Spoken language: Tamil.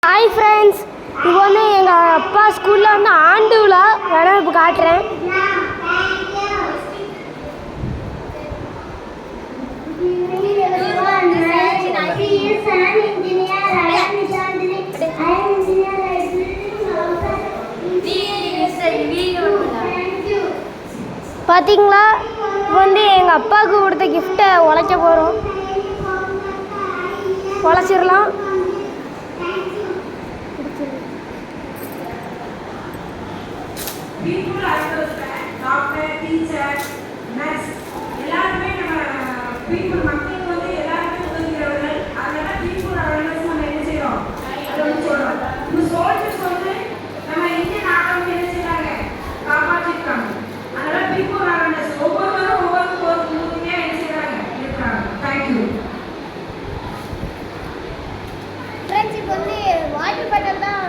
ஹாய் ஃப்ரெண்ட்ஸ், இப்போ எங்கள் அப்பா ஸ்கூலில் ஆண்டு விழா வேணால் இப்போ காட்டுறேன். பார்த்தீங்களா, இப்போ எங்கள் அப்பாவுக்கு கொடுத்த கிஃப்டை உழைக்க போகிறோம். உழைச்சிடலாம். டாக்டர், டீச்சர், நர்ஸ் எல்லாருமே நம்ம பீப்புள் மக்களுக்கு எல்லாருமே உதவுகிறவர்கள். அதனால பீப்புள் அவேர்னஸ் நம்ம என்ன செய்யறோம், அதை சொல்றோம். இந்த சோல்ஜர்ஸ் நம்ம இந்தியன் ஆர்மி என்ன செய்யறாங்க, காப்பாற்றிருக்காங்க. அதனால பீப்புள் அவேர்னஸ் ஒவ்வொருவரும் ஒவ்வொரு முக்கிய என்ன செய்யறாங்க இருக்காங்க. தேங்க்யூ. ஃப்ரெண்ட்ஸ், இப்போ வாட்டர் பாட்டில் தான்